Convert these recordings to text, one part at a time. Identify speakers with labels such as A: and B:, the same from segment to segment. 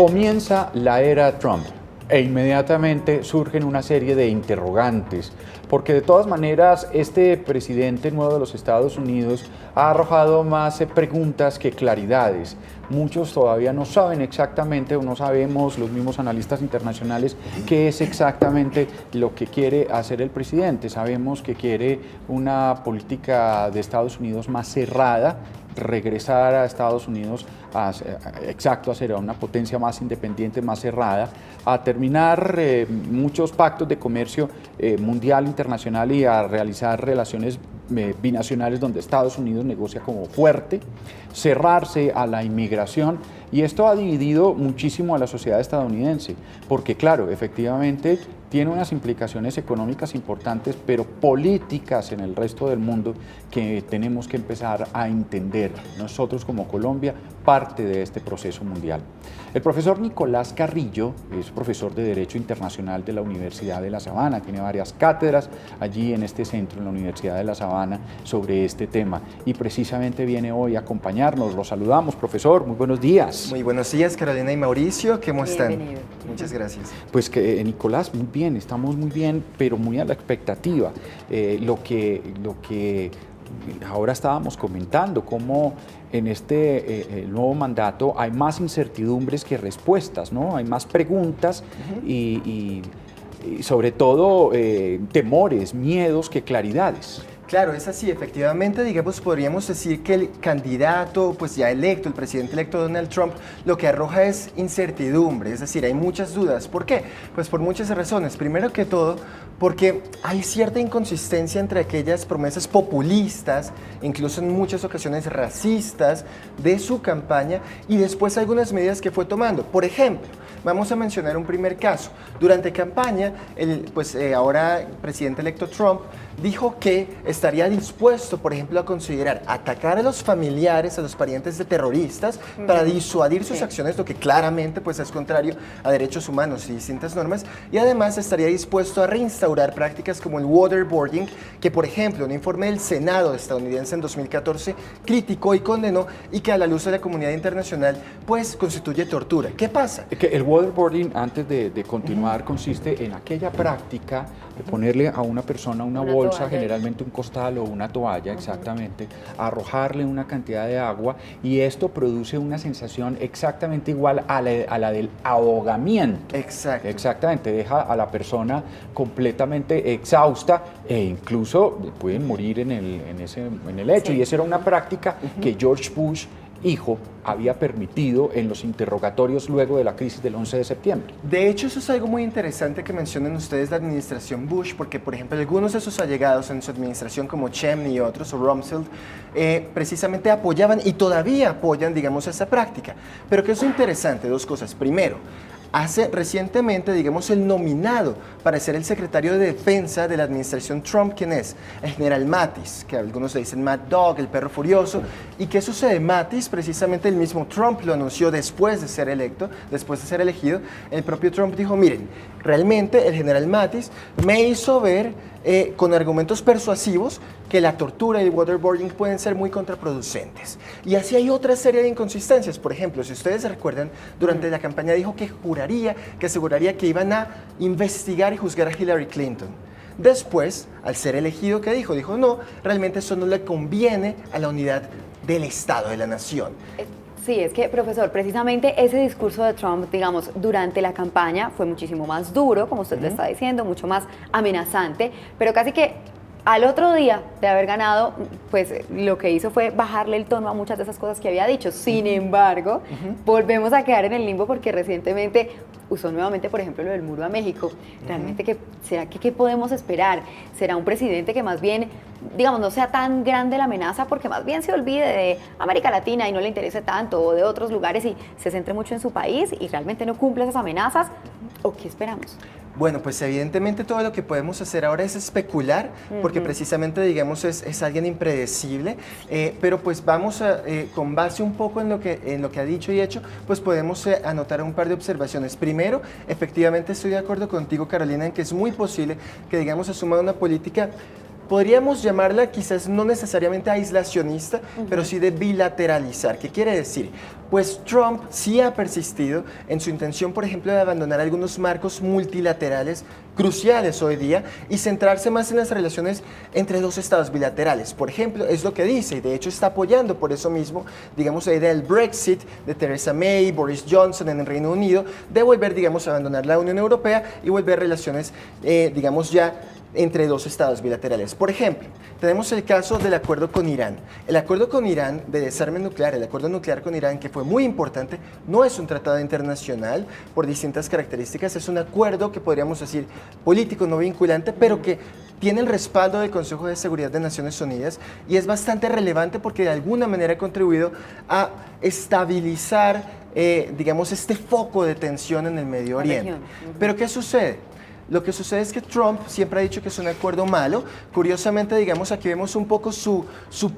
A: Comienza la era Trump e inmediatamente surgen una serie de interrogantes, porque de todas maneras este presidente nuevo de los Estados Unidos ha arrojado más preguntas que claridades. Muchos todavía no saben exactamente, o no sabemos, los mismos analistas internacionales, qué es exactamente lo que quiere hacer el presidente. Sabemos que quiere una política de Estados Unidos más cerrada, regresar a Estados Unidos a ser una potencia más independiente, más cerrada, a terminar muchos pactos de comercio mundial, internacional, y a realizar relaciones binacionales donde Estados Unidos negocia como fuerte, cerrarse a la inmigración, y esto ha dividido muchísimo a la sociedad estadounidense, porque claro, efectivamente tiene unas implicaciones económicas importantes, pero políticas en el resto del mundo que tenemos que empezar a entender nosotros como Colombia, parte de este proceso mundial. El profesor Nicolás Carrillo es profesor de Derecho Internacional de la Universidad de La Sabana, tiene varias cátedras allí en este centro, en la Universidad de La Sabana, sobre este tema, y precisamente viene hoy a acompañarnos. Los saludamos, profesor, muy buenos días.
B: Muy buenos días, Carolina y Mauricio, ¿cómo están?
C: Bienvenido.
B: Muchas gracias.
A: Pues que Nicolás, muy bien, estamos muy bien, pero muy a la expectativa. Lo que ahora estábamos comentando, cómo en este nuevo mandato hay más incertidumbres que respuestas, ¿no? Hay más preguntas y sobre todo temores, miedos que claridades.
B: Claro, es así, efectivamente, digamos, podríamos decir que el candidato, pues ya electo, el presidente electo Donald Trump, lo que arroja es incertidumbre, es decir, hay muchas dudas. ¿Por qué? Pues por muchas razones. Primero que todo, porque hay cierta inconsistencia entre aquellas promesas populistas, incluso en muchas ocasiones racistas, de su campaña, y después algunas medidas que fue tomando. Por ejemplo, vamos a mencionar un primer caso. Durante campaña, ahora presidente electo Trump dijo que estaría dispuesto, por ejemplo, a considerar atacar a los familiares, a los parientes de terroristas, para disuadir sus acciones, lo que claramente pues, es contrario a derechos humanos y distintas normas, y además estaría dispuesto a reinstaurar prácticas como el waterboarding, que por ejemplo un informe del Senado estadounidense en 2014 criticó y condenó, y que a la luz de la comunidad internacional pues constituye tortura. ¿Qué pasa?
A: Que el waterboarding, antes de continuar, consiste en aquella práctica de ponerle a una persona una bolsa,
C: toalla,
A: generalmente un costal o una toalla, exactamente, arrojarle una cantidad de agua, y esto produce una sensación exactamente igual a la del ahogamiento.
B: Exacto.
A: Exactamente, deja a la persona completamente exhausta e incluso pueden morir en el hecho. Sí. Y esa era una práctica que George Bush hijo había permitido en los interrogatorios luego de la crisis del 11 de septiembre.
B: De hecho, eso es algo muy interesante que mencionen ustedes, la administración Bush, porque, por ejemplo, algunos de sus allegados en su administración, como Cheney y otros, o Rumsfeld, precisamente apoyaban y todavía apoyan, digamos, esa práctica. Pero que es interesante, dos cosas. Primero, hace recientemente, digamos, el nominado para ser el secretario de Defensa de la administración Trump, ¿quién es? El general Mattis, que algunos le dicen Mad Dog, el perro furioso. ¿Y qué sucede? Mattis, precisamente el mismo Trump lo anunció después de ser electo, después de ser elegido. El propio Trump dijo, miren, realmente el general Mattis me hizo ver con argumentos persuasivos que la tortura y el waterboarding pueden ser muy contraproducentes. Y así hay otra serie de inconsistencias. Por ejemplo, si ustedes se recuerdan, durante la campaña dijo que aseguraría que iban a investigar y juzgar a Hillary Clinton. Después, al ser elegido, ¿qué dijo? Dijo, no, realmente eso no le conviene a la unidad del Estado, de la nación.
C: Sí, es que, profesor, precisamente ese discurso de Trump, digamos, durante la campaña fue muchísimo más duro, como usted lo está diciendo, mucho más amenazante, pero casi que al otro día de haber ganado, pues lo que hizo fue bajarle el tono a muchas de esas cosas que había dicho. Sin embargo, volvemos a quedar en el limbo porque recientemente usó nuevamente, por ejemplo, lo del muro a México. Realmente, ¿qué podemos esperar? ¿Será un presidente que más bien, digamos, no sea tan grande la amenaza porque más bien se olvide de América Latina y no le interese tanto, o de otros lugares y se centre mucho en su país y realmente no cumple esas amenazas? ¿O qué esperamos?
B: Bueno, pues evidentemente todo lo que podemos hacer ahora es especular, porque precisamente, digamos, es alguien impredecible, pero pues vamos a, con base un poco en lo que ha dicho y hecho, pues podemos anotar un par de observaciones. Primero, efectivamente estoy de acuerdo contigo, Carolina, en que es muy posible que, digamos, asuma una política podríamos llamarla quizás no necesariamente aislacionista, pero sí de bilateralizar. ¿Qué quiere decir? Pues Trump sí ha persistido en su intención, por ejemplo, de abandonar algunos marcos multilaterales cruciales hoy día y centrarse más en las relaciones entre dos estados bilaterales. Por ejemplo, es lo que dice, y de hecho está apoyando por eso mismo, digamos, la idea del Brexit de Theresa May, Boris Johnson en el Reino Unido, de volver, digamos, a abandonar la Unión Europea y volver relaciones, digamos, ya entre dos estados bilaterales. Por ejemplo, tenemos el caso del acuerdo con Irán. El acuerdo con Irán de desarme nuclear, el acuerdo nuclear con Irán, que fue muy importante, no es un tratado internacional por distintas características, es un acuerdo que podríamos decir político, no vinculante, pero que tiene el respaldo del Consejo de Seguridad de Naciones Unidas y es bastante relevante porque de alguna manera ha contribuido a estabilizar, digamos, este foco de tensión en el Medio Oriente. Pero ¿qué sucede? Lo que sucede es que Trump siempre ha dicho que es un acuerdo malo. Curiosamente, digamos, aquí vemos un poco su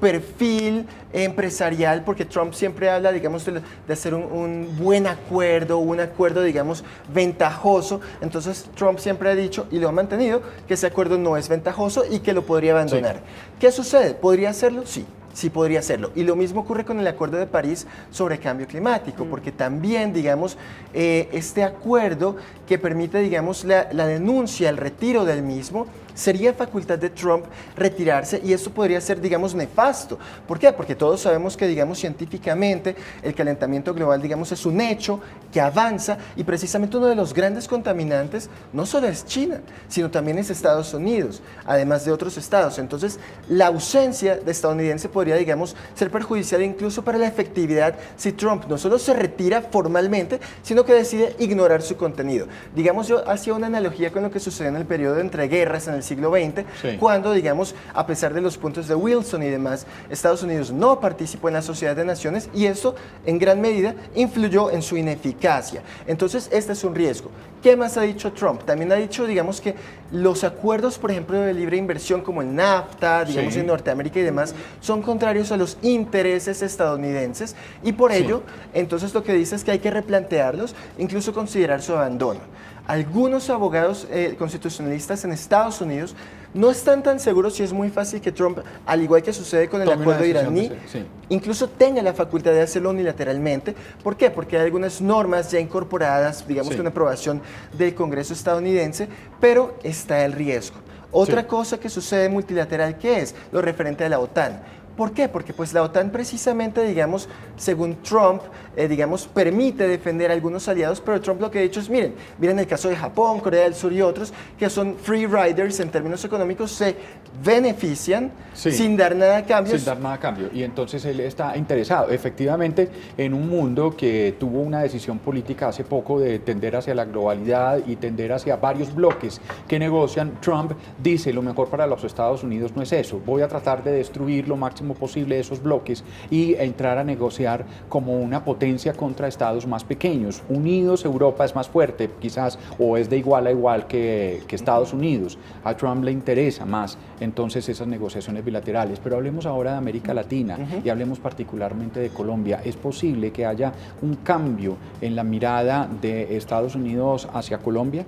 B: perfil empresarial, porque Trump siempre habla, digamos, de hacer un buen acuerdo, un acuerdo, digamos, ventajoso. Entonces, Trump siempre ha dicho, y lo ha mantenido, que ese acuerdo no es ventajoso y que lo podría abandonar. Sí. ¿Qué sucede? ¿Podría hacerlo? Sí. Sí podría hacerlo. Y lo mismo ocurre con el Acuerdo de París sobre cambio climático, porque también, digamos, este acuerdo que permite, digamos, la denuncia, el retiro del mismo, sería facultad de Trump retirarse y eso podría ser, digamos, nefasto. ¿Por qué? Porque todos sabemos que, digamos, científicamente el calentamiento global, digamos, es un hecho que avanza y precisamente uno de los grandes contaminantes no solo es China, sino también es Estados Unidos, además de otros estados. Entonces, la ausencia de estadounidense podría, digamos, ser perjudicial incluso para la efectividad si Trump no solo se retira formalmente, sino que decide ignorar su contenido. Digamos, yo hacía una analogía con lo que sucedió en el periodo de entreguerras en el siglo XX, sí, cuando, digamos, a pesar de los puntos de Wilson y demás, Estados Unidos no participó en la Sociedad de Naciones y eso en gran medida influyó en su ineficacia. Entonces, este es un riesgo. ¿Qué más ha dicho Trump? También ha dicho, digamos, que los acuerdos, por ejemplo, de libre inversión como el NAFTA, digamos, sí, en Norteamérica y demás, son contrarios a los intereses estadounidenses y por ello, sí, entonces lo que dice es que hay que replantearlos, incluso considerar su abandono. Algunos abogados constitucionalistas en Estados Unidos no están tan seguros si es muy fácil que Trump, al igual que sucede con el acuerdo iraní, sí, incluso tenga la facultad de hacerlo unilateralmente. ¿Por qué? Porque hay algunas normas ya incorporadas, digamos, sí, con aprobación del Congreso estadounidense, pero está el riesgo. Otra sí, cosa que sucede multilateral, ¿qué es? Lo referente a la OTAN. ¿Por qué? Porque pues la OTAN precisamente, digamos, según Trump, digamos, permite defender a algunos aliados, pero Trump lo que ha dicho es, miren el caso de Japón, Corea del Sur y otros, que son free riders en términos económicos, se benefician, sí, sin dar nada a cambio.
A: Sin dar nada a cambio. Y entonces él está interesado, efectivamente, en un mundo que tuvo una decisión política hace poco de tender hacia la globalidad y tender hacia varios bloques que negocian. Trump dice, lo mejor para los Estados Unidos no es eso, voy a tratar de destruir lo máximo posible de esos bloques y entrar a negociar como una potencia contra estados más pequeños. Unidos, Europa es más fuerte, quizás, o es de igual a igual que Estados Unidos. A Trump le interesa más, entonces, esas negociaciones bilaterales. Pero hablemos ahora de América Latina y hablemos particularmente de Colombia. ¿Es posible que haya un cambio en la mirada de Estados Unidos hacia Colombia?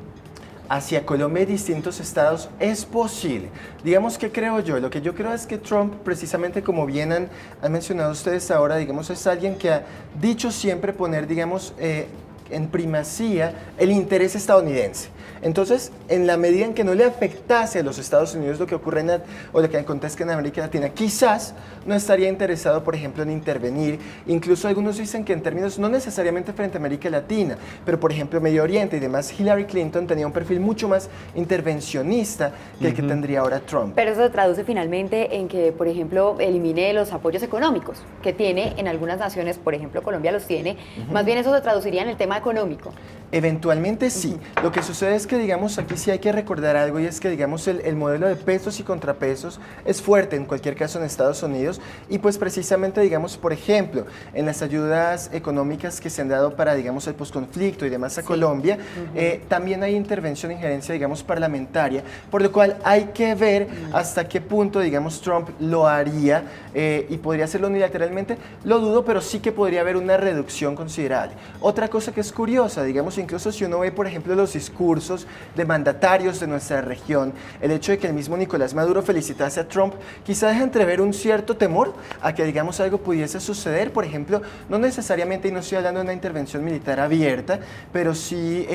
B: Hacia Colombia y distintos estados es posible. Digamos que creo yo, lo que yo creo es que Trump, precisamente como bien han mencionado ustedes ahora, digamos, es alguien que ha dicho siempre poner, digamos, en primacía el interés estadounidense. Entonces, en la medida en que no le afectase a los Estados Unidos lo que ocurre o lo que acontezca en América Latina, quizás no estaría interesado, por ejemplo, en intervenir. Incluso algunos dicen que en términos no necesariamente frente a América Latina, pero por ejemplo Medio Oriente y demás, Hillary Clinton tenía un perfil mucho más intervencionista que el que tendría ahora Trump.
C: Pero eso se traduce finalmente en que, por ejemplo, elimine los apoyos económicos que tiene en algunas naciones, por ejemplo, Colombia los tiene. Más bien eso se traduciría en el tema económico.
B: Eventualmente sí. Lo que sucede es que, digamos, aquí sí hay que recordar algo y es que, digamos, el modelo de pesos y contrapesos es fuerte en cualquier caso en Estados Unidos y pues precisamente, digamos, por ejemplo, en las ayudas económicas que se han dado para, digamos, el posconflicto y demás a Colombia, también hay intervención, injerencia, digamos, parlamentaria, por lo cual hay que ver hasta qué punto, digamos, Trump lo haría y podría hacerlo unilateralmente. Lo dudo, pero sí que podría haber una reducción considerable. Otra cosa que es curiosa, digamos, incluso si uno ve, por ejemplo, los discursos de mandatarios de nuestra región, el hecho de que el mismo Nicolás Maduro felicitase a Trump, quizá deja entrever un cierto temor a que, digamos, algo pudiese suceder, por ejemplo, no necesariamente, y no estoy hablando de una intervención militar abierta, pero sí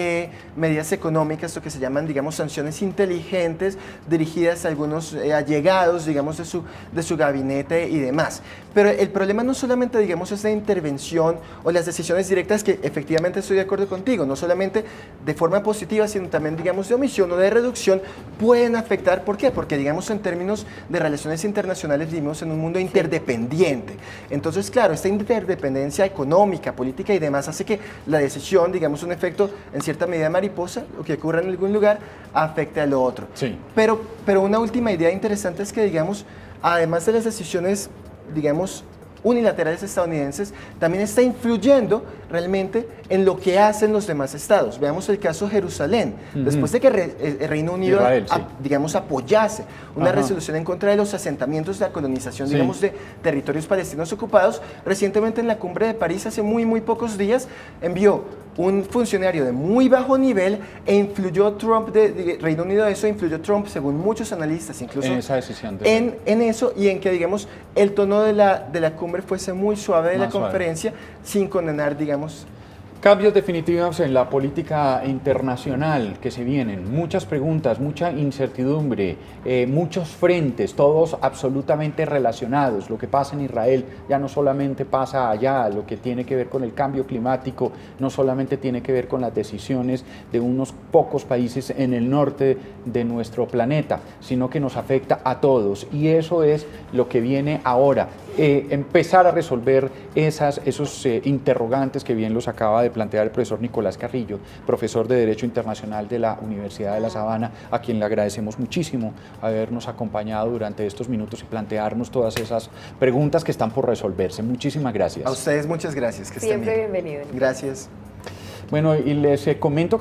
B: medidas económicas, lo que se llaman, digamos, sanciones inteligentes dirigidas a algunos allegados, digamos, de su gabinete y demás. Pero el problema no solamente, digamos, es la intervención o las decisiones directas, que efectivamente estoy de acuerdo contigo, no solamente de forma positiva, sino también, digamos, de omisión o de reducción, pueden afectar. ¿Por qué? Porque, digamos, en términos de relaciones internacionales vivimos en un mundo interdependiente. Entonces, claro, esta interdependencia económica, política y demás hace que la decisión, digamos, un efecto en cierta medida mariposa, lo que ocurra en algún lugar, afecte a lo otro.
A: Sí.
B: Pero una última idea interesante es que, digamos, además de las decisiones, digamos, unilaterales estadounidenses, también está influyendo realmente en lo que hacen los demás estados. Veamos el caso de Jerusalén. Después de que el Reino Unido,
A: Israel, sí.
B: digamos, apoyase una
A: Ajá.
B: resolución en contra de los asentamientos de la colonización,
A: Sí.
B: digamos, de territorios palestinos ocupados, recientemente en la cumbre de París, hace muy pocos días, envió un funcionario de muy bajo nivel e influyó Trump, de Reino Unido, eso influyó Trump, según muchos analistas, incluso
A: En esa decisión de
B: en eso, y en que, digamos, el tono de la cumbre fuese muy suave de la
A: Más suave.
B: conferencia, sin condenar, digamos.
A: Cambios definitivos en la política internacional que se vienen, muchas preguntas, mucha incertidumbre, muchos frentes, todos absolutamente relacionados. Lo que pasa en Israel ya no solamente pasa allá, lo que tiene que ver con el cambio climático no solamente tiene que ver con las decisiones de unos pocos países en el norte de nuestro planeta, sino que nos afecta a todos, y eso es lo que viene ahora. Empezar a resolver esos interrogantes que bien los acaba de plantear el profesor Nicolás Carrillo, profesor de Derecho Internacional de la Universidad de La Sabana, a quien le agradecemos muchísimo habernos acompañado durante estos minutos y plantearnos todas esas preguntas que están por resolverse. Muchísimas gracias.
B: A ustedes muchas gracias. Que estén
C: Siempre
B: bien.
C: bienvenido.
B: Gracias.
A: Bueno, y les comento